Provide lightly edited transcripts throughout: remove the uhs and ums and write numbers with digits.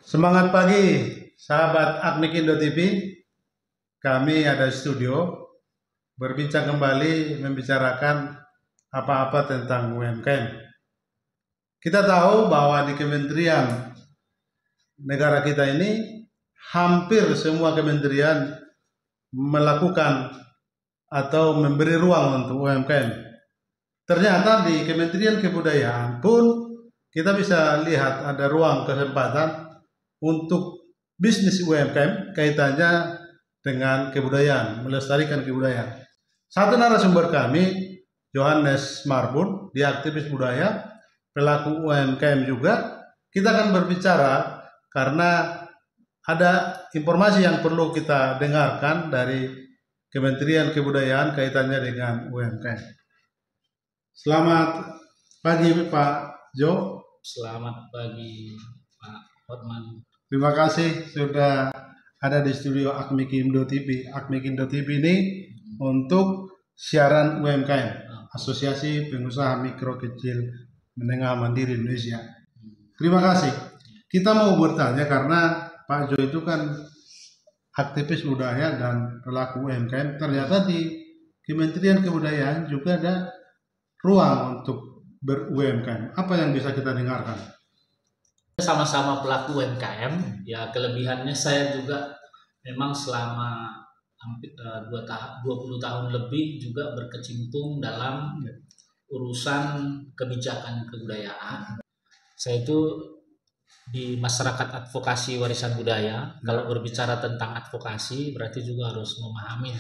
Semangat pagi, sahabat Akmik Indo TV. Kami ada di studio berbincang kembali membicarakan apa-apa tentang UMKM. Kita tahu bahwa di kementerian negara kita ini hampir semua kementerian melakukan atau memberi ruang untuk UMKM. Ternyata di Kementerian Kebudayaan pun kita bisa lihat ada ruang kesempatan untuk bisnis UMKM kaitannya dengan kebudayaan, melestarikan kebudayaan. Satu narasumber kami, Johannes Marbun, dia aktivis budaya, pelaku UMKM juga. Kita akan berbicara karena ada informasi yang perlu kita dengarkan dari Kementerian Kebudayaan kaitannya dengan UMKM. Selamat pagi Pak Jo. Selamat pagi Pak Hotman. Terima kasih sudah ada di studio Akmik Indo TV. Akmik Indo TV ini untuk siaran UMKM, Asosiasi Pengusaha Mikro Kecil Menengah Mandiri Indonesia. Terima kasih. Kita mau bertanya karena Pak Jo itu kan aktivis budaya dan pelaku UMKM. Ternyata di Kementerian Kebudayaan juga ada ruang untuk ber-UMKM. Apa yang bisa kita dengarkan? Sama-sama pelaku UMKM, ya kelebihannya saya juga memang selama hampir 20 tahun lebih juga berkecimpung dalam urusan kebijakan kebudayaan. Saya itu di masyarakat advokasi warisan budaya. Kalau berbicara tentang advokasi berarti juga harus memahami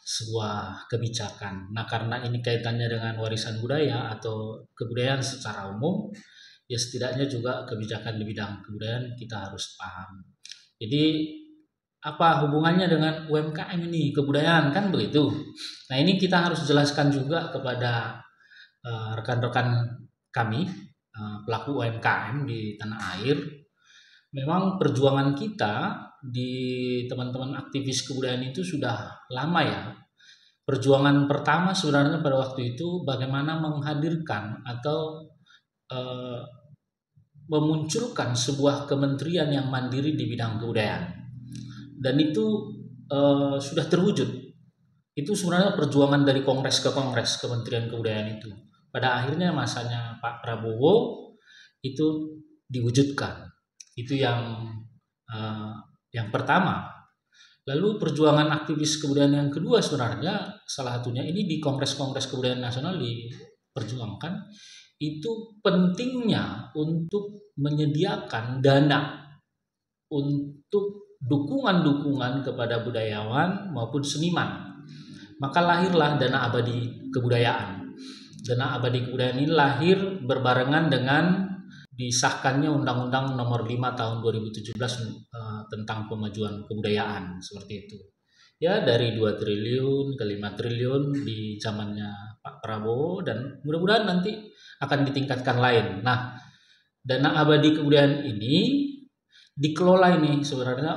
sebuah kebijakan. Nah, karena ini kaitannya dengan warisan budaya atau kebudayaan secara umum, ya setidaknya juga kebijakan di bidang kebudayaan kita harus paham. Jadi apa hubungannya dengan UMKM ini, kebudayaan kan begitu. Nah, ini kita harus jelaskan juga kepada rekan-rekan kami, pelaku UMKM di tanah air. Memang perjuangan kita di teman-teman aktivis kebudayaan itu sudah lama ya. Perjuangan pertama sebenarnya pada waktu itu bagaimana menghadirkan atau memunculkan sebuah kementerian yang mandiri di bidang kebudayaan. Dan itu sudah terwujud. Itu sebenarnya perjuangan dari kongres ke kongres Kementerian Kebudayaan itu. Pada akhirnya masanya Pak Prabowo itu diwujudkan. Itu yang pertama. Lalu perjuangan aktivis kebudayaan yang kedua sebenarnya salah satunya ini di Kongres-Kongres Kebudayaan Nasional diperjuangkan itu pentingnya untuk menyediakan dana untuk dukungan-dukungan kepada budayawan maupun seniman. Maka lahirlah Dana Abadi Kebudayaan. Dana Abadi Kebudayaan ini lahir berbarengan dengan disahkannya Undang-Undang Nomor 5 Tahun 2017 tentang pemajuan kebudayaan seperti itu. Ya dari 2 triliun ke 5 triliun di zamannya Pak Prabowo dan mudah-mudahan nanti akan ditingkatkan lain. Nah, Dana Abadi Kebudayaan ini dikelola ini sebenarnya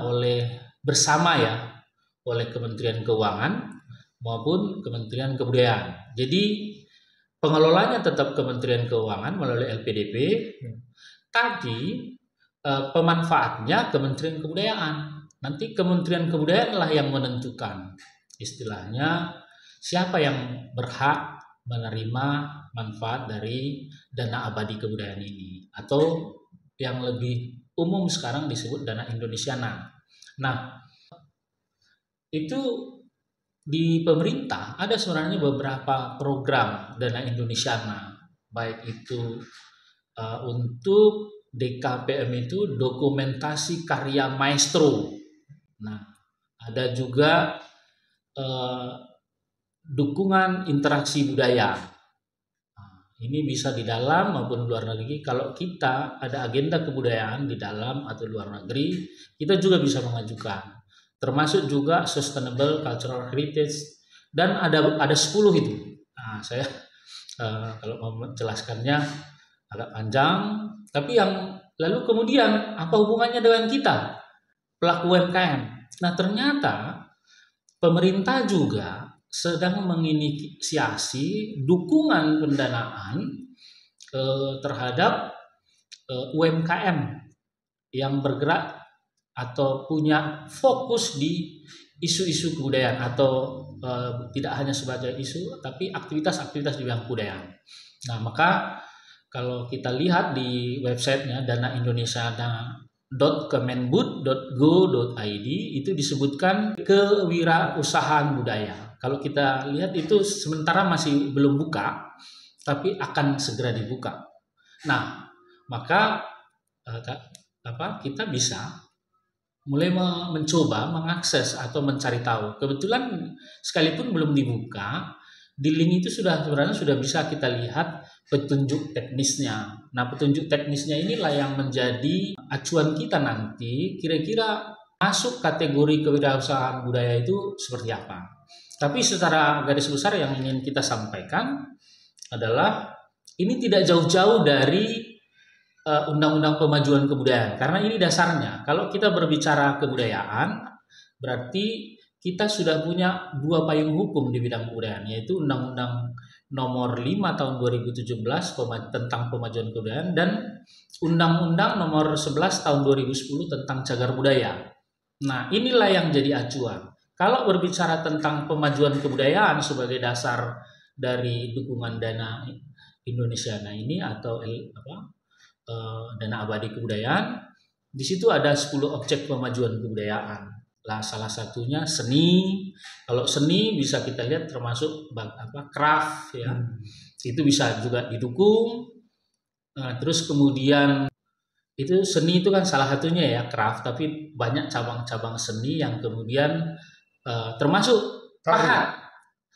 bersama ya oleh Kementerian Keuangan maupun Kementerian Kebudayaan. Jadi pengelolanya tetap Kementerian Keuangan melalui LPDP. Tapi pemanfaatnya Kementerian Kebudayaan. Nanti Kementerian Kebudayaan lah yang menentukan istilahnya siapa yang berhak menerima manfaat dari Dana Abadi Kebudayaan ini atau yang lebih umum sekarang disebut Dana Indonesiana. Nah, itu di pemerintah ada sebenarnya beberapa program Dana Indonesiana, baik itu untuk DKPM itu dokumentasi karya maestro. Nah, ada juga dukungan interaksi budaya. Nah, ini bisa di dalam maupun luar negeri. Kalau kita ada agenda kebudayaan di dalam atau luar negeri, kita juga bisa mengajukan. Termasuk juga Sustainable Cultural Heritage dan ada 10 itu. Nah, saya kalau mau menjelaskannya agak panjang, tapi yang lalu kemudian apa hubungannya dengan kita pelaku UMKM? Nah, ternyata pemerintah juga sedang menginisiasi dukungan pendanaan terhadap UMKM yang bergerak atau punya fokus di isu-isu kebudayaan atau tidak hanya sebagai isu tapi aktivitas-aktivitas di bidang kebudayaan. Nah, maka kalau kita lihat di websitenya danaindonesiana.kemendbud.go.id itu disebutkan kewirausahaan budaya. Kalau kita lihat itu sementara masih belum buka, tapi akan segera dibuka. Nah, maka kita bisa mulai mencoba mengakses atau mencari tahu. Kebetulan sekalipun belum dibuka, di link itu sebenarnya sudah bisa kita lihat petunjuk teknisnya. Nah, petunjuk teknisnya inilah yang menjadi acuan kita nanti kira-kira masuk kategori kewirausahaan budaya itu seperti apa. Tapi secara garis besar yang ingin kita sampaikan adalah ini tidak jauh-jauh dari Undang-Undang Pemajuan Kebudayaan, karena ini dasarnya. Kalau kita berbicara kebudayaan, berarti kita sudah punya dua payung hukum di bidang kebudayaan, yaitu Undang-Undang Nomor 5 Tahun 2017 tentang Pemajuan Kebudayaan dan Undang-Undang Nomor 11 Tahun 2010 tentang Cagar Budaya. Nah, inilah yang jadi acuan. Kalau berbicara tentang pemajuan kebudayaan sebagai dasar dari dukungan dana Indonesiana ini atau dana abadi kebudayaan, di situ ada 10 objek pemajuan kebudayaan. Lah, salah satunya seni. Kalau seni bisa kita lihat termasuk craft ya. Itu bisa juga didukung. Terus kemudian itu seni itu kan salah satunya ya, craft, tapi banyak cabang-cabang seni yang kemudian termasuk pahat.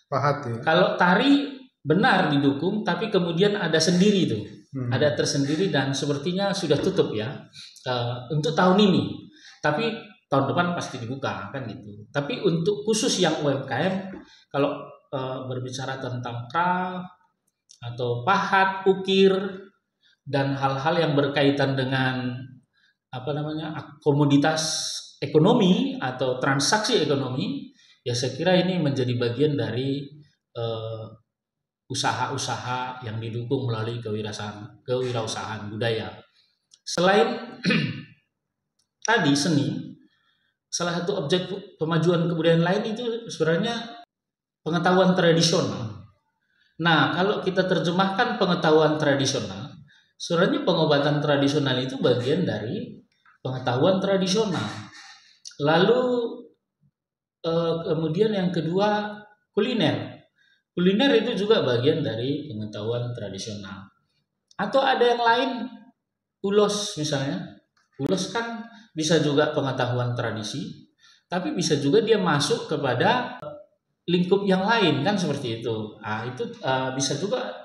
Pahat ya. Kalau tari benar didukung, tapi kemudian ada sendiri tuh. Ada tersendiri dan sepertinya sudah tutup ya untuk tahun ini. Tapi tahun depan pasti dibuka kan gitu. Tapi untuk khusus yang UMKM, kalau berbicara tentang craft atau pahat, ukir dan hal-hal yang berkaitan dengan komoditas ekonomi atau transaksi ekonomi, ya saya kira ini menjadi bagian dari usaha-usaha yang didukung melalui kewirausahaan budaya. Selain tadi seni, salah satu objek pemajuan kebudayaan lain itu sebenarnya pengetahuan tradisional. Nah, kalau kita terjemahkan pengetahuan tradisional, sebenarnya pengobatan tradisional itu bagian dari pengetahuan tradisional. Lalu kemudian yang kedua kuliner. Kuliner itu juga bagian dari pengetahuan tradisional. Atau ada yang lain, ulos misalnya. Ulos kan bisa juga pengetahuan tradisi, tapi bisa juga dia masuk kepada lingkup yang lain kan seperti itu. Nah, itu bisa juga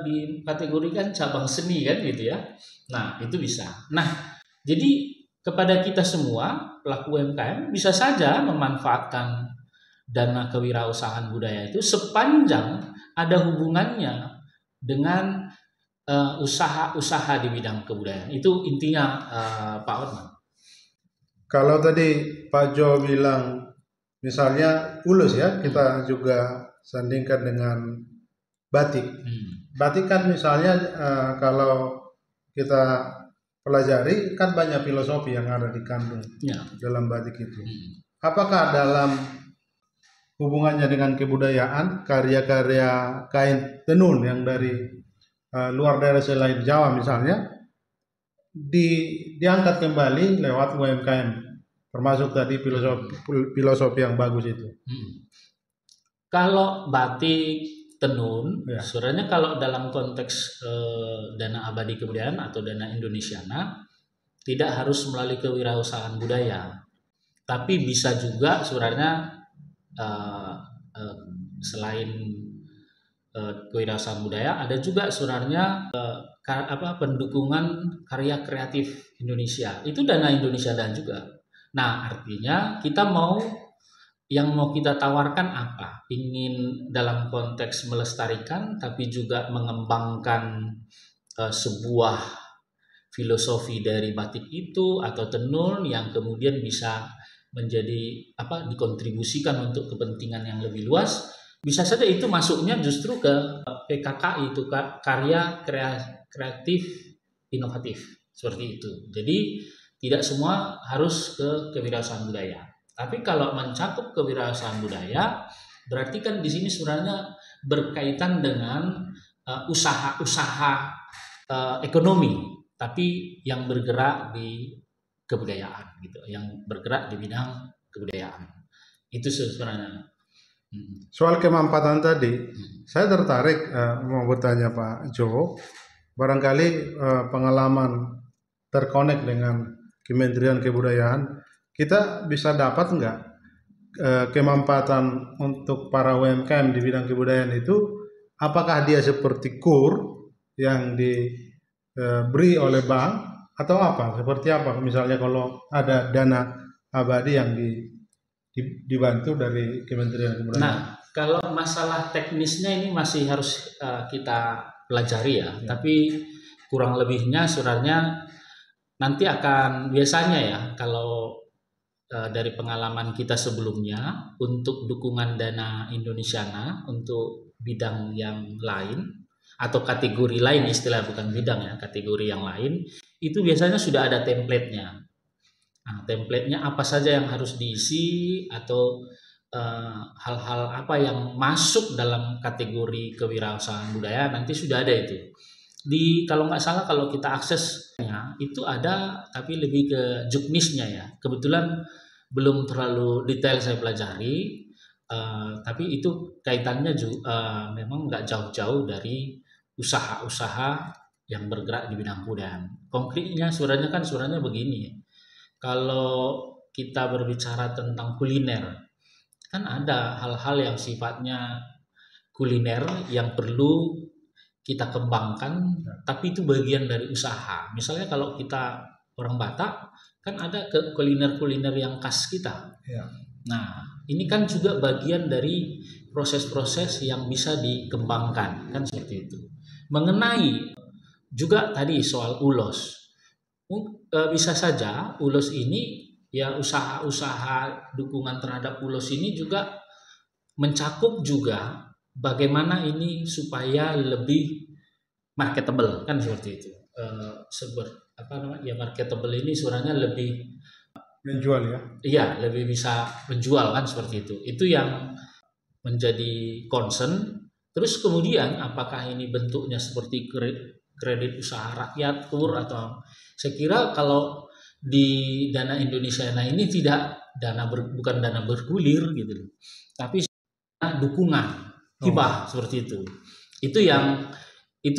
dikategorikan cabang seni kan gitu ya. Nah, itu bisa. Nah, jadi kepada kita semua pelaku UMKM bisa saja memanfaatkan dana kewirausahaan budaya itu sepanjang ada hubungannya dengan usaha-usaha di bidang kebudayaan. Itu intinya Pak Otman. Kalau tadi Pak Jo bilang misalnya ulus ya, kita juga sandingkan dengan batik. Batik kan misalnya kalau kita pelajari kan banyak filosofi yang ada dikandung dalam batik itu. Apakah dalam hubungannya dengan kebudayaan, karya-karya kain tenun yang dari luar daerah selain Jawa misalnya diangkat kembali lewat UMKM, termasuk tadi filosofi yang bagus itu. Kalau batik tenun, sebenarnya kalau dalam konteks dana abadi kebudayaan atau dana Indonesiana tidak harus melalui kewirausahaan budaya, tapi bisa juga sebenarnya selain kewirausahaan budaya ada juga sebenarnya pendukungan karya kreatif Indonesia, itu dana Indonesia dan juga. Nah, artinya kita mau kita tawarkan apa? Ingin dalam konteks melestarikan tapi juga mengembangkan sebuah filosofi dari batik itu atau tenun yang kemudian bisa menjadi dikontribusikan untuk kepentingan yang lebih luas. Bisa saja itu masuknya justru ke PKK itu, karya kreatif inovatif seperti itu. Jadi tidak semua harus ke kewirausahaan budaya. Tapi kalau mencakup kewirausahaan budaya, berarti kan di sini sebenarnya berkaitan dengan usaha-usaha ekonomi, tapi yang bergerak di kebudayaan gitu, yang bergerak di bidang kebudayaan. Itu sebenarnya. Soal kemampatan tadi, saya tertarik mau bertanya Pak Jo, barangkali pengalaman terkonek dengan Kementerian Kebudayaan, kita bisa dapat nggak kemampatan untuk para UMKM di bidang kebudayaan itu, apakah dia seperti KUR yang diberi oleh bank atau apa? Seperti apa? Misalnya kalau ada dana abadi yang dibantu dari Kementerian Kebudayaan. Nah, kalau masalah teknisnya ini masih harus kita pelajari ya. Tapi kurang lebihnya sebenarnya nanti akan biasanya ya kalau dari pengalaman kita sebelumnya untuk dukungan dana Indonesiana untuk bidang yang lain atau kategori lain, istilah bukan bidang ya, kategori yang lain itu biasanya sudah ada template-nya. Nah, template-nya apa saja yang harus diisi atau hal-hal apa yang masuk dalam kategori kewirausahaan budaya nanti sudah ada itu. Kalau nggak salah kalau kita aksesnya itu ada, tapi lebih ke juknisnya ya. Kebetulan belum terlalu detail saya pelajari, tapi itu kaitannya juga memang nggak jauh-jauh dari usaha-usaha yang bergerak di bidang kebudayaan. Konkretnya suratnya begini. Kalau kita berbicara tentang kuliner, kan ada hal-hal yang sifatnya kuliner yang perlu kita kembangkan, tapi itu bagian dari usaha. Misalnya kalau kita orang Batak, kan ada kuliner-kuliner yang khas kita. Ya. Nah, ini kan juga bagian dari proses-proses yang bisa dikembangkan, kan seperti itu. Mengenai juga tadi soal ulos, bisa saja ulos ini ya usaha-usaha dukungan terhadap ulos ini juga mencakup juga bagaimana ini supaya lebih marketable kan seperti itu. Marketable ini sebenarnya lebih menjual ya. Iya, lebih bisa menjual kan seperti itu. Itu yang menjadi concern. Terus kemudian apakah ini bentuknya seperti kredit usaha rakyat, KUR atau saya kira kalau di dana Indonesia ini tidak bukan dana bergulir gitu loh. Tapi dukungan hibah seperti itu. Itu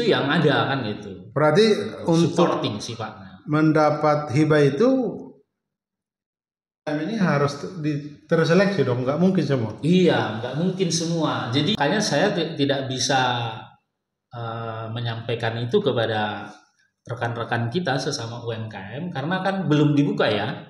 yang ada kan gitu. Berarti untuk supporting sifatnya. Mendapat hibah itu ini harus terseleksi dong, nggak mungkin semua. Iya, nggak mungkin semua. Jadi makanya saya tidak bisa menyampaikan itu kepada rekan-rekan kita sesama UMKM karena kan belum dibuka ya.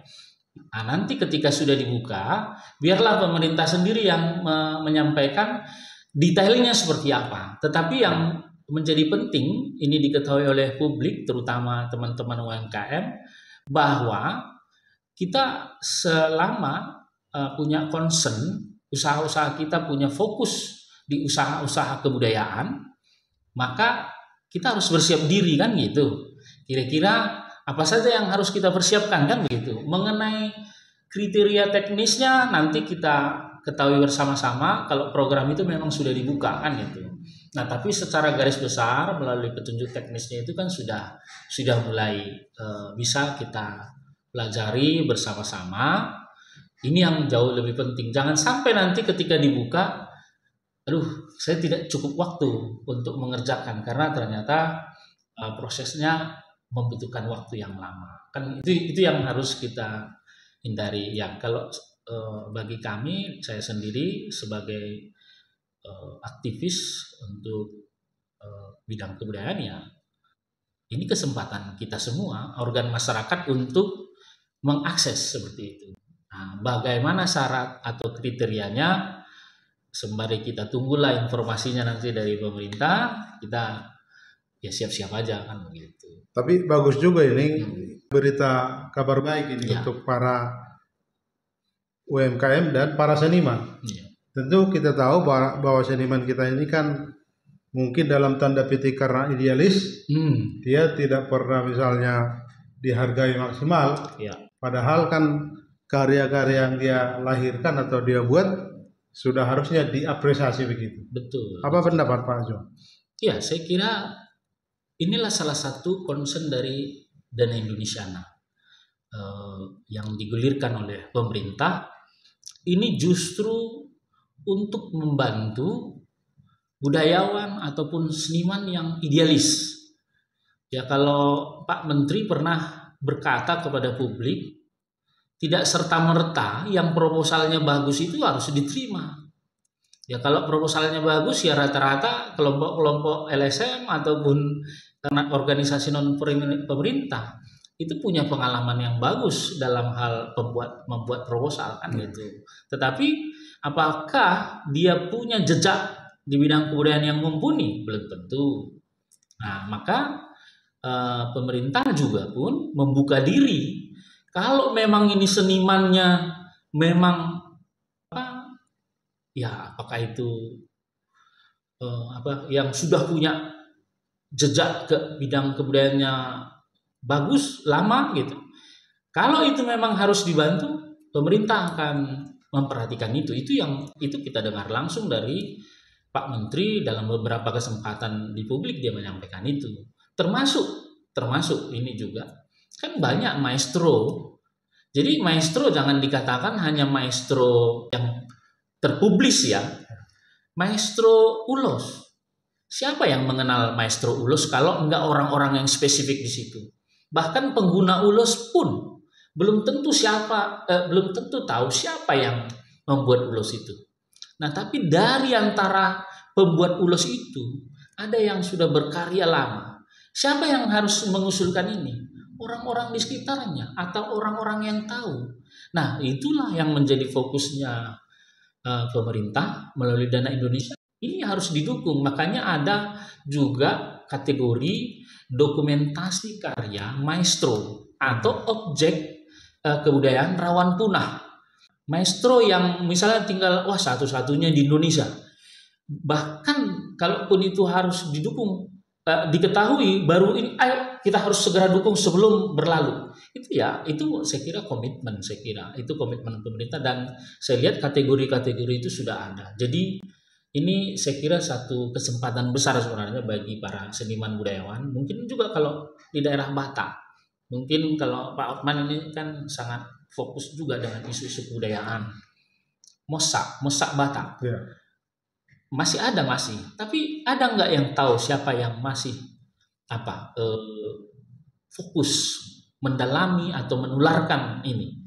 Nah, nanti ketika sudah dibuka, biarlah pemerintah sendiri yang menyampaikan detailnya seperti apa. Tetapi yang menjadi penting ini diketahui oleh publik, terutama teman-teman UMKM, bahwa kita selama punya concern, usaha-usaha kita punya fokus di usaha-usaha kebudayaan, maka kita harus bersiap diri kan gitu. Kira-kira apa saja yang harus kita persiapkan kan begitu. Mengenai kriteria teknisnya nanti kita ketahui bersama-sama kalau program itu memang sudah dibuka kan gitu. Nah, tapi secara garis besar melalui petunjuk teknisnya itu kan sudah mulai bisa kita pelajari bersama-sama. Ini yang jauh lebih penting. Jangan sampai nanti ketika dibuka, saya tidak cukup waktu untuk mengerjakan karena ternyata prosesnya membutuhkan waktu yang lama. Kan itu yang harus kita hindari. Ya, kalau bagi kami, saya sendiri sebagai aktivis untuk bidang kebudayaan ya, ini kesempatan kita semua organ masyarakat untuk mengakses seperti itu. Nah, bagaimana syarat atau kriterianya? Sembari kita tunggulah informasinya nanti dari pemerintah, kita ya siap-siap aja kan begitu. Tapi bagus juga ini berita kabar baik ini untuk para UMKM dan para seniman. Tentu kita tahu bahwa seniman kita ini kan mungkin dalam tanda petik karena idealis, dia tidak pernah misalnya dihargai maksimal. Ya, Padahal kan karya-karya yang dia lahirkan atau dia buat sudah harusnya diapresiasi begitu. betul. Apa pendapat Pak Jo? Ya, saya kira inilah salah satu concern dari Dana Indonesiana yang digulirkan oleh pemerintah. Ini justru untuk membantu budayawan ataupun seniman yang idealis. Ya, kalau Pak Menteri pernah berkata kepada publik, tidak serta-merta yang proposalnya bagus itu harus diterima. Ya, kalau proposalnya bagus ya rata-rata kelompok-kelompok LSM ataupun organisasi non pemerintah itu punya pengalaman yang bagus dalam hal membuat proposal kan gitu. Tetapi apakah dia punya jejak di bidang kebudayaan yang mumpuni? Belum tentu. Nah, maka pemerintah juga pun membuka diri. Kalau memang ini senimannya memang apakah itu yang sudah punya jejak ke bidang kebudayaannya bagus lama gitu. Kalau itu memang harus dibantu, pemerintah akan memperhatikan itu. Itu kita dengar langsung dari Pak Menteri dalam beberapa kesempatan di publik dia menyampaikan itu. Termasuk ini juga kan banyak maestro. Jadi maestro jangan dikatakan hanya maestro yang terpublis ya. Maestro ulos. Siapa yang mengenal maestro ulos kalau enggak orang-orang yang spesifik di situ? Bahkan pengguna ulos pun belum tentu tahu siapa yang membuat ulos itu. Nah, tapi dari antara pembuat ulos itu ada yang sudah berkarya lama. Siapa yang harus mengusulkan ini? Orang-orang di sekitarnya atau orang-orang yang tahu. Nah, itulah yang menjadi fokusnya pemerintah melalui Dana Indonesia. Ini harus didukung. Makanya ada juga kategori dokumentasi karya maestro atau objek kebudayaan rawan punah. Maestro yang misalnya tinggal satu-satunya di Indonesia. Bahkan kalaupun itu harus didukung, diketahui baru ini, ayo kita harus segera dukung sebelum berlalu. Itu saya kira komitmen, itu komitmen pemerintah dan saya lihat kategori-kategori itu sudah ada. Jadi ini saya kira satu kesempatan besar sebenarnya bagi para seniman budayawan. Mungkin juga kalau di daerah Batak, mungkin kalau Pak Otman ini kan sangat fokus juga dengan isu-isu kebudayaan. Mosak Batak. Ya. Masih, tapi ada nggak yang tahu siapa yang masih fokus mendalami atau menularkan ini?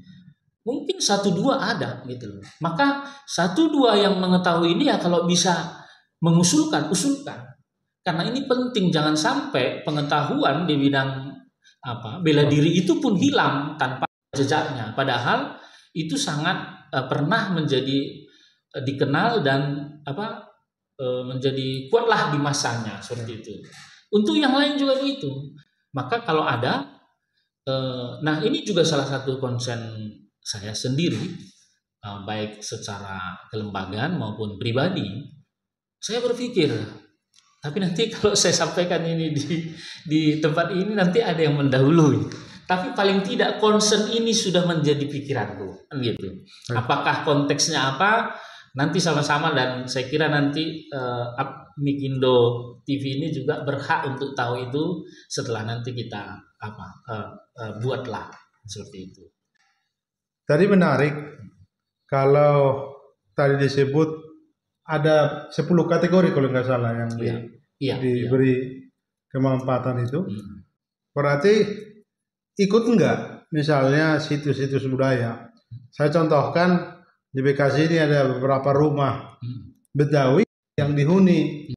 Mungkin 1-2 ada gitu loh. Maka 1-2 yang mengetahui ini ya kalau bisa usulkan. Karena ini penting, jangan sampai pengetahuan di bidang bela diri itu pun hilang tanpa jejaknya. Padahal itu sangat pernah menjadi dikenal dan menjadi kuatlah di masanya seperti itu. Untuk yang lain juga begitu. Maka kalau ada, ini juga salah satu concern saya sendiri, baik secara kelembagaan maupun pribadi. Saya berpikir, tapi nanti kalau saya sampaikan ini di tempat ini nanti ada yang mendahului. Tapi paling tidak concern ini sudah menjadi pikiranku, gitu. Apakah konteksnya apa? Nanti sama-sama dan saya kira nanti Mikindo TV ini juga berhak untuk tahu itu setelah nanti kita buatlah seperti itu. Tadi menarik kalau tadi disebut ada 10 kategori kalau nggak salah yang diberi kemanfaatan itu. Berarti ikut enggak misalnya situs-situs budaya. Saya contohkan di Bekasi ini ada beberapa rumah Betawi yang dihuni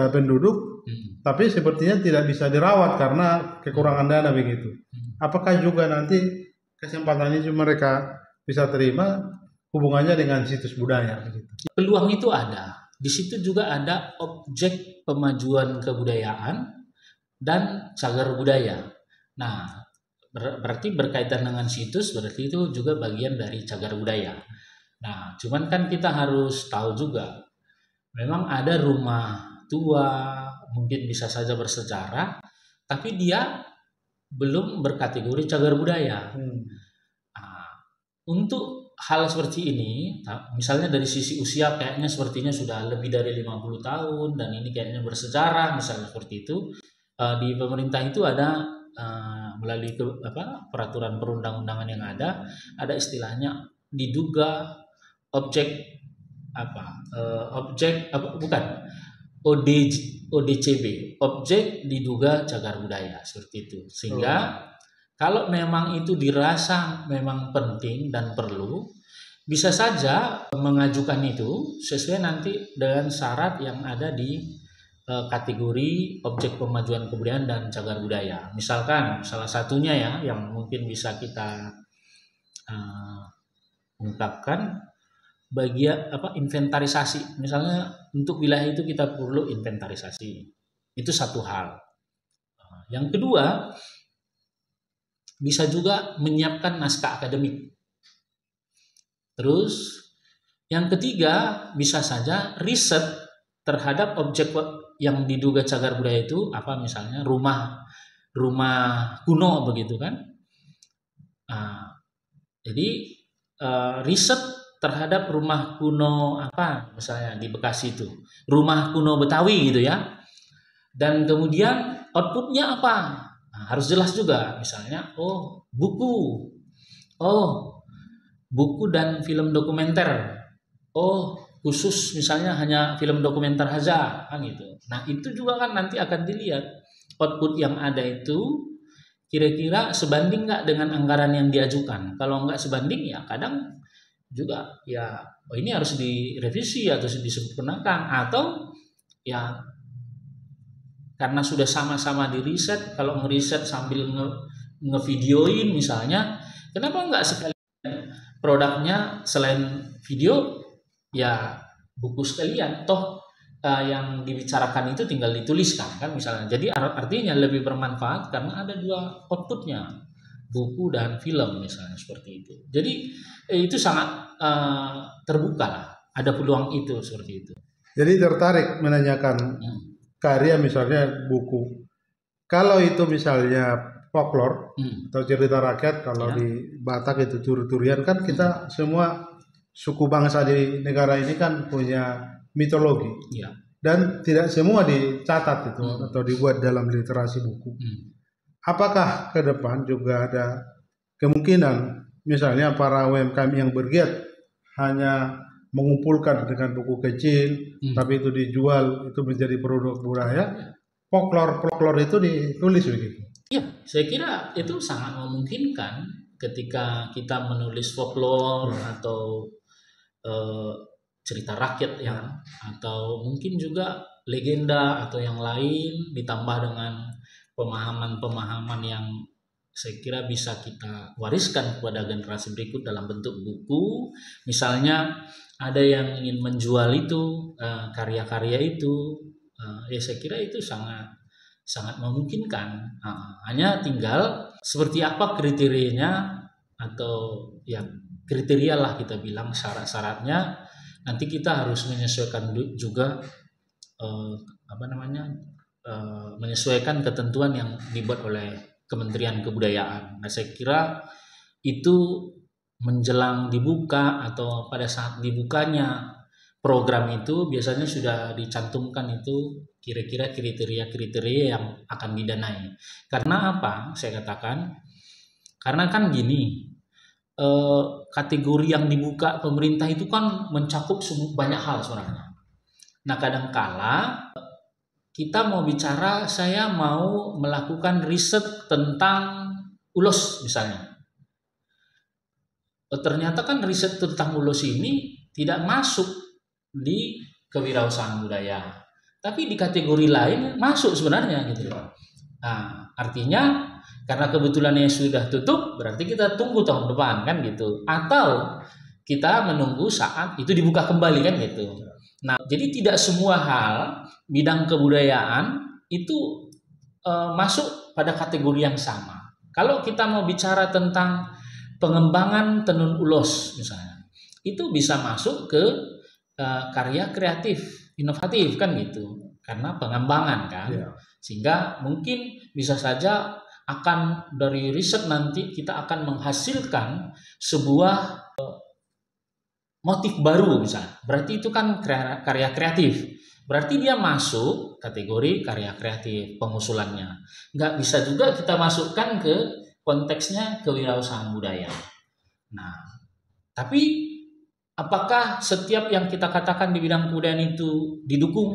penduduk, tapi sepertinya tidak bisa dirawat karena kekurangan dana begitu. Apakah juga nanti kesempatannya mereka bisa terima hubungannya dengan situs budaya begitu? Peluang itu ada. Di situ juga ada objek pemajuan kebudayaan dan cagar budaya. Nah, berarti berkaitan dengan situs, berarti itu juga bagian dari cagar budaya. Nah, cuman kan kita harus tahu juga, memang ada rumah tua, mungkin bisa saja bersejarah, tapi dia belum berkategori cagar budaya. Nah, untuk hal seperti ini, misalnya dari sisi usia kayaknya sepertinya sudah lebih dari 50 tahun dan ini kayaknya bersejarah, misalnya seperti itu. Di pemerintah itu ada melalui peraturan perundang-undangan yang ada istilahnya diduga objek bukan ODCB, objek diduga cagar budaya, seperti itu. Sehingga kalau memang itu dirasa memang penting dan perlu, bisa saja mengajukan itu sesuai nanti dengan syarat yang ada di kategori objek pemajuan kebudayaan dan cagar budaya. Misalkan salah satunya ya yang mungkin bisa kita ungkapkan bagian inventarisasi. Misalnya untuk wilayah itu kita perlu inventarisasi. Itu satu hal. Yang kedua, bisa juga menyiapkan naskah akademik. Terus yang ketiga, bisa saja riset terhadap objek yang diduga cagar budaya itu misalnya rumah kuno begitu kan. Jadi riset terhadap rumah kuno misalnya di Bekasi itu, rumah kuno Betawi gitu ya. Dan kemudian outputnya apa? Harus jelas juga, misalnya buku dan film dokumenter. Khusus misalnya hanya film dokumenter saja kan gitu. Nah, itu juga kan nanti akan dilihat output yang ada itu kira-kira sebanding nggak dengan anggaran yang diajukan. Kalau nggak sebanding ya kadang juga ya ini harus direvisi atau disempurnakan, atau ya karena sudah sama-sama diriset, kalau ngeriset sambil ngevideoin misalnya, kenapa nggak sekalian produknya selain video ya buku sekalian, toh yang dibicarakan itu tinggal dituliskan kan misalnya. Jadi artinya lebih bermanfaat karena ada dua outputnya, buku dan film misalnya seperti itu. Jadi itu sangat terbuka lah, ada peluang itu seperti itu. Jadi tertarik menanyakan karya misalnya buku. Kalau itu misalnya folklore atau cerita rakyat, kalau di Batak itu turi-turian kan kita semua suku bangsa di negara ini kan punya mitologi. Dan tidak semua dicatat itu atau dibuat dalam literasi buku. Apakah ke depan juga ada kemungkinan misalnya para UMKM yang bergiat hanya mengumpulkan dengan buku kecil, tapi itu dijual, itu menjadi produk budaya, folklore itu ditulis begitu? Iya, saya kira itu sangat memungkinkan ketika kita menulis folklore atau cerita rakyat ya, atau mungkin juga legenda atau yang lain, ditambah dengan pemahaman-pemahaman yang saya kira bisa kita wariskan kepada generasi berikut dalam bentuk buku. Misalnya ada yang ingin menjual itu karya-karya itu, ya saya kira itu sangat memungkinkan. Hanya tinggal seperti apa kriterianya, atau ya kriteria lah kita bilang, syarat-syaratnya nanti kita harus menyesuaikan juga menyesuaikan ketentuan yang dibuat oleh Kementerian Kebudayaan. Nah, saya kira itu menjelang dibuka atau pada saat dibukanya program itu biasanya sudah dicantumkan itu kira-kira kriteria-kriteria yang akan didanai. Karena apa? Saya katakan, karena kan gini, kategori yang dibuka pemerintah itu kan mencakup banyak hal sebenarnya. Nah, kadangkala kita mau bicara, saya mau melakukan riset tentang ulos misalnya. Ternyata kan riset tentang ulos ini tidak masuk di kewirausahaan budaya, tapi di kategori lain masuk sebenarnya gitu. Nah, artinya karena kebetulannya sudah tutup, berarti kita tunggu tahun depan kan gitu, atau kita menunggu saat itu dibuka kembali kan gitu. Nah, jadi tidak semua hal bidang kebudayaan itu masuk pada kategori yang sama. Kalau kita mau bicara tentang pengembangan tenun ulos misalnya, itu bisa masuk ke karya kreatif, inovatif kan gitu, karena pengembangan kan. Sehingga mungkin bisa saja akan dari riset nanti kita akan menghasilkan sebuah motif baru misalnya. Berarti itu kan karya kreatif. Berarti dia masuk kategori karya kreatif pengusulannya. Nggak bisa juga kita masukkan ke konteksnya kewirausahaan budaya. Nah, tapi apakah setiap yang kita katakan di bidang kebudayaan itu didukung?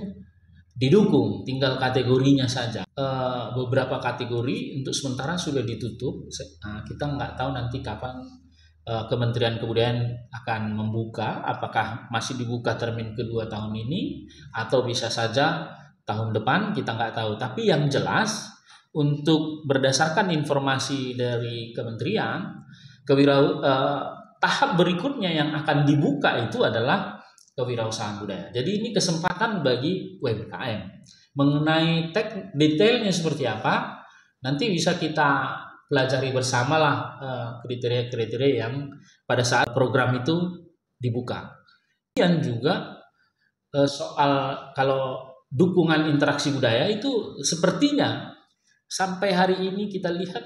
Didukung, tinggal kategorinya saja. Beberapa kategori untuk sementara sudah ditutup. Kita nggak tahu nanti kapan Kementerian Kebudayaan akan membuka, apakah masih dibuka termin kedua tahun ini atau bisa saja tahun depan, kita nggak tahu. Tapi yang jelas untuk berdasarkan informasi dari kementerian, tahap berikutnya yang akan dibuka itu adalah kewirausahaan budaya. Jadi ini kesempatan bagi UMKM. Mengenai detailnya seperti apa, nanti bisa kita pelajari bersamalah kriteria-kriteria yang pada saat program itu dibuka. Dan juga soal kalau dukungan interaksi budaya itu sepertinya sampai hari ini kita lihat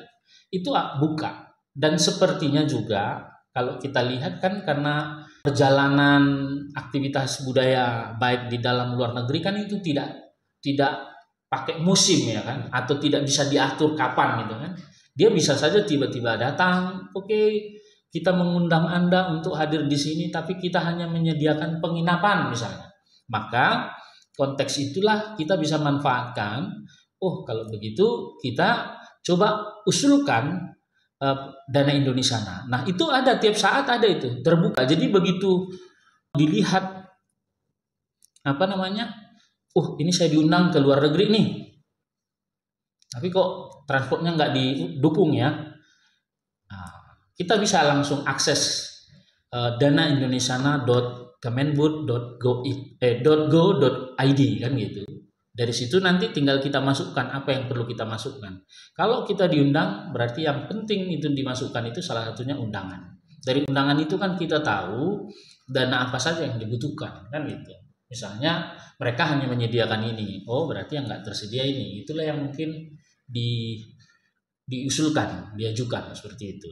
itu buka. Dan sepertinya juga kalau kita lihat kan karena perjalanan aktivitas budaya baik di dalam luar negeri kan itu tidak pakai musim ya kan, atau tidak bisa diatur kapan gitu kan. Dia bisa saja tiba-tiba datang, oke, kita mengundang Anda untuk hadir di sini, tapi kita hanya menyediakan penginapan misalnya. Maka konteks itulah kita bisa manfaatkan. Oh, kalau begitu kita coba usulkan Dana Indonesia. Nah, itu ada tiap saat ada itu terbuka. Jadi begitu dilihat ini saya diundang ke luar negeri nih. Tapi kok transportnya nggak didukung ya? Nah, kita bisa langsung akses danaindonesiana.kemenbud.go.id kan gitu. Dari situ nanti tinggal kita masukkan apa yang perlu kita masukkan. Kalau kita diundang, berarti yang penting itu dimasukkan itu salah satunya undangan. Dari undangan itu kan kita tahu dana apa saja yang dibutuhkan kan gitu. Misalnya mereka hanya menyediakan ini, oh berarti yang nggak tersedia ini. Itulah yang mungkin diusulkan, diajukan seperti itu.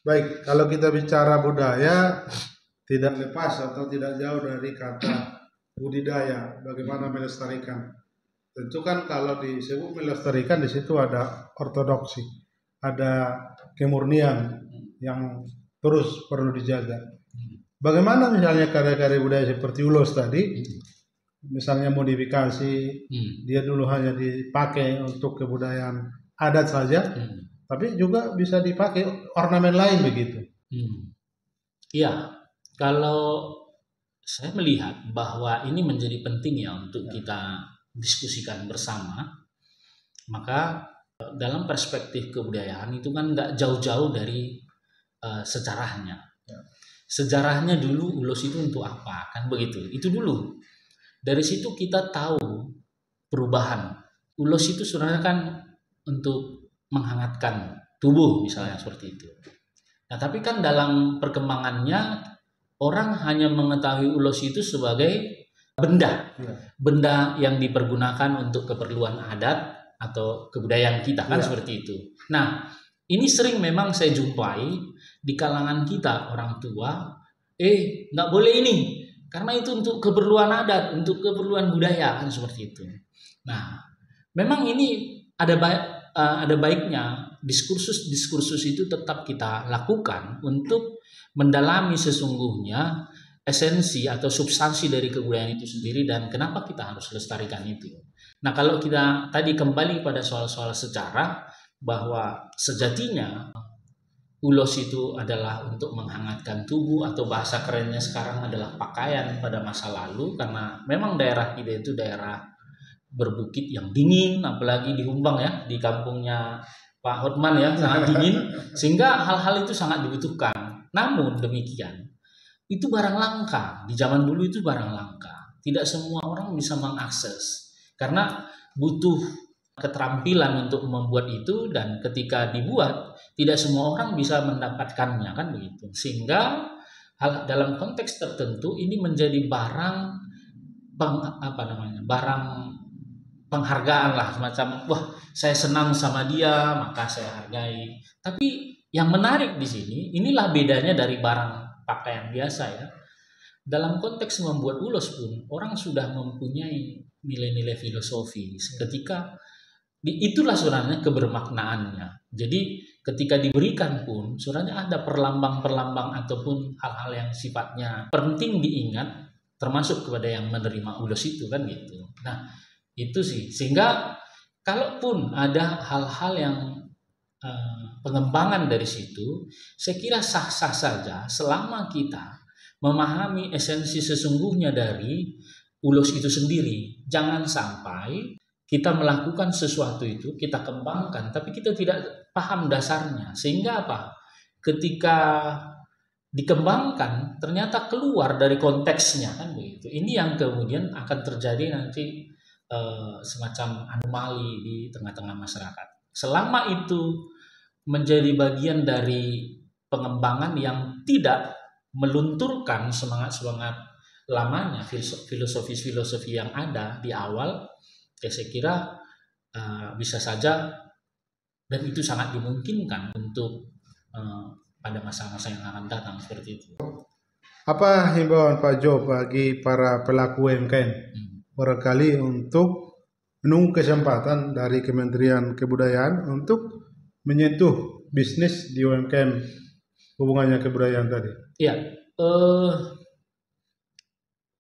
Baik, kalau kita bicara budaya tidak lepas atau tidak jauh dari kata budidaya, bagaimana melestarikan. Tentu kan kalau disebut melestarikan di situ ada ortodoksi, ada kemurnian yang terus perlu dijaga. Bagaimana misalnya karya-karya budaya seperti ulos tadi, misalnya modifikasi, dia dulu hanya dipakai untuk kebudayaan adat saja, tapi juga bisa dipakai ornamen lain begitu. Iya, kalau saya melihat bahwa ini menjadi penting ya untuk kita diskusikan bersama, maka dalam perspektif kebudayaan itu kan nggak jauh-jauh dari sejarahnya. Sejarahnya dulu ulos itu untuk apa, kan begitu. Itu dulu. Dari situ kita tahu perubahan. Ulos itu sebenarnya kan untuk menghangatkan tubuh misalnya seperti itu. Nah, tapi kan dalam perkembangannya orang hanya mengetahui ulos itu sebagai benda. Benda yang dipergunakan untuk keperluan adat atau kebudayaan kita kan seperti itu. Nah, ini sering memang saya jumpai di kalangan kita orang tua, nggak boleh ini karena itu untuk keperluan adat, untuk keperluan budaya kan seperti itu. Nah, memang ini ada baiknya diskursus itu tetap kita lakukan untuk mendalami sesungguhnya esensi atau substansi dari kebudayaan itu sendiri dan kenapa kita harus lestarikan itu. Nah, kalau kita tadi kembali pada soal-soal sejarah, bahwa sejatinya ulos itu adalah untuk menghangatkan tubuh, atau bahasa kerennya sekarang adalah pakaian pada masa lalu, karena memang daerah kita itu daerah berbukit yang dingin, apalagi di Humbang ya, di kampungnya Pak Hotman ya, sangat dingin, sehingga hal-hal itu sangat dibutuhkan. Namun demikian, itu barang langka, di zaman dulu itu barang langka, tidak semua orang bisa mengakses, karena butuh keterampilan untuk membuat itu, dan ketika dibuat tidak semua orang bisa mendapatkannya kan begitu, sehingga dalam konteks tertentu ini menjadi barang penghargaan lah, semacam wah saya senang sama dia maka saya hargai. Tapi yang menarik di sini, inilah bedanya dari barang pakaian biasa ya. Dalam konteks membuat ulos pun orang sudah mempunyai nilai-nilai filosofis. Ketika itulah sebenarnya kebermaknaannya. Jadi ketika diberikan pun sebenarnya ada perlambang-perlambang ataupun hal-hal yang sifatnya penting diingat, termasuk kepada yang menerima ulos itu kan gitu. Nah itu sih, sehingga kalaupun ada hal-hal yang pengembangan dari situ, saya kira sah-sah saja selama kita memahami esensi sesungguhnya dari ulos itu sendiri. Jangan sampai kita melakukan sesuatu itu, kita kembangkan, tapi kita tidak paham dasarnya. Sehingga apa? Ketika dikembangkan, ternyata keluar dari konteksnya kan begitu. Ini yang kemudian akan terjadi nanti semacam anomali di tengah-tengah masyarakat. Selama itu menjadi bagian dari pengembangan yang tidak melunturkan semangat-semangat lamanya, filosofi yang ada di awal, ya saya kira bisa saja dan itu sangat dimungkinkan untuk pada masa-masa yang akan datang seperti itu. Apa himbauan Pak Jo bagi para pelaku UMKM barangkali untuk menunggu kesempatan dari Kementerian Kebudayaan untuk menyentuh bisnis di UMKM hubungannya kebudayaan tadi? Ya,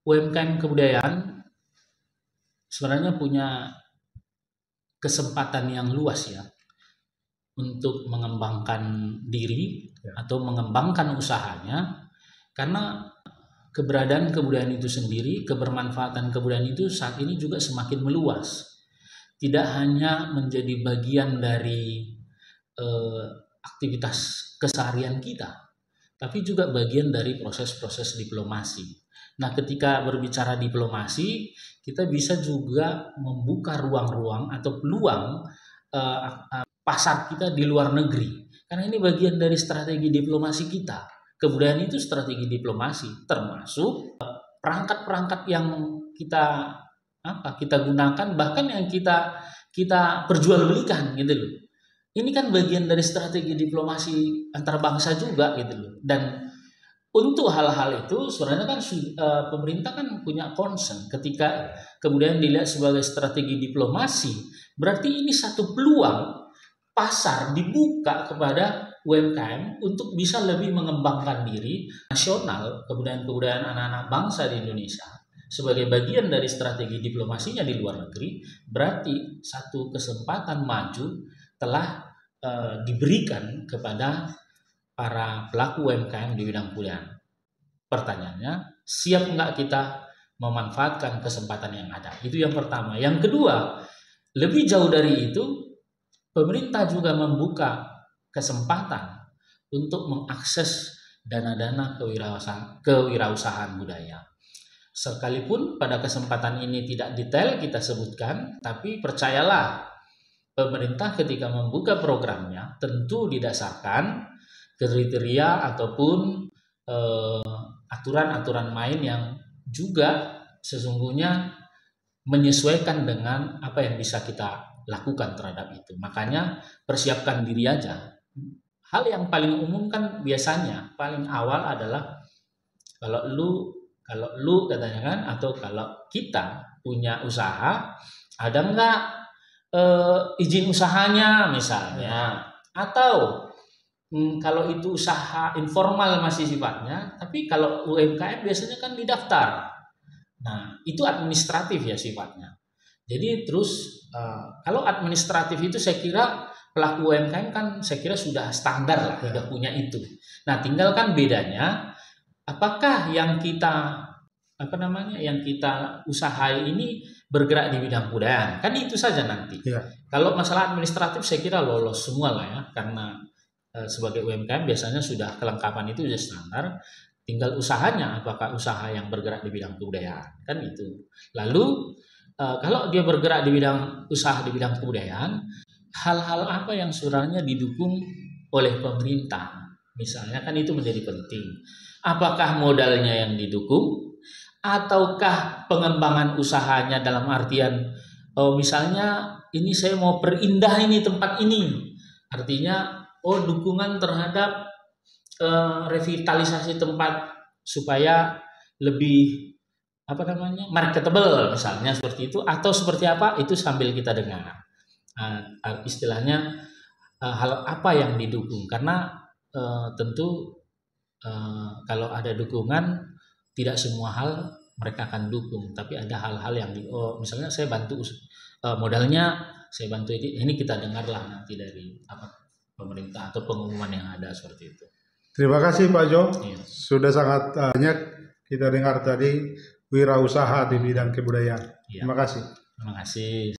UMKM kebudayaan sebenarnya punya kesempatan yang luas ya untuk mengembangkan diri atau mengembangkan usahanya, karena keberadaan kebudayaan itu sendiri, kebermanfaatan kebudayaan itu saat ini juga semakin meluas. Tidak hanya menjadi bagian dari aktivitas keseharian kita, tapi juga bagian dari proses-proses diplomasi. Nah, ketika berbicara diplomasi, kita bisa juga membuka ruang-ruang atau peluang pasar kita di luar negeri. Karena ini bagian dari strategi diplomasi kita. Kebudayaan itu strategi diplomasi, termasuk perangkat-perangkat yang kita gunakan, bahkan yang kita perjualbelikan gitu loh. Ini kan bagian dari strategi diplomasi antar bangsa juga gitu loh. Dan untuk hal-hal itu sebenarnya kan pemerintah kan punya concern ketika kemudian dilihat sebagai strategi diplomasi, berarti ini satu peluang pasar dibuka kepada UMKM untuk bisa lebih mengembangkan diri nasional, kebudayaan-kebudayaan anak-anak bangsa di Indonesia sebagai bagian dari strategi diplomasinya di luar negeri. Berarti satu kesempatan maju telah diberikan kepada para pelaku UMKM di bidang kebudayaan. Pertanyaannya, siap nggak kita memanfaatkan kesempatan yang ada? Itu yang pertama. Yang kedua, lebih jauh dari itu, pemerintah juga membuka kesempatan untuk mengakses dana-dana kewirausahaan budaya. Sekalipun pada kesempatan ini tidak detail kita sebutkan, tapi percayalah, pemerintah ketika membuka programnya tentu didasarkan kriteria ataupun aturan-aturan main yang juga sesungguhnya menyesuaikan dengan apa yang bisa kita lakukan terhadap itu. Makanya persiapkan diri aja. Hal yang paling umum kan biasanya paling awal adalah kalau lu katanya kan, atau kalau kita punya usaha, ada nggak izin usahanya misalnya, atau kalau itu usaha informal masih sifatnya, tapi kalau UMKM biasanya kan didaftar. Nah, itu administratif ya sifatnya. Jadi terus kalau administratif itu saya kira pelaku UMKM kan saya kira sudah standar lah, sudah punya itu. Nah, tinggal kan bedanya apakah yang kita usahai ini bergerak di bidang kebudayaan. Kan itu saja nanti. Ya. Kalau masalah administratif saya kira lolos semua lah ya, karena sebagai UMKM biasanya sudah kelengkapan itu sudah standar. Tinggal usahanya apakah usaha yang bergerak di bidang kebudayaan, kan itu. Lalu kalau dia bergerak di bidang usaha di bidang kebudayaan, hal-hal apa yang sebenarnya didukung oleh pemerintah, misalnya kan itu menjadi penting. Apakah modalnya yang didukung, ataukah pengembangan usahanya dalam artian misalnya ini saya mau perindah ini tempat ini, artinya dukungan terhadap revitalisasi tempat supaya lebih marketable misalnya seperti itu, atau seperti apa itu sambil kita dengar istilahnya hal apa yang didukung, karena tentu kalau ada dukungan tidak semua hal mereka akan dukung, tapi ada hal-hal yang misalnya saya bantu modalnya, saya bantu ini kita dengarlah nanti dari pemerintah atau pengumuman yang ada seperti itu. Terima kasih Pak Jo, Iya. sudah sangat banyak kita dengar tadi wirausaha di bidang kebudayaan. Iya. Terima kasih. Terima kasih.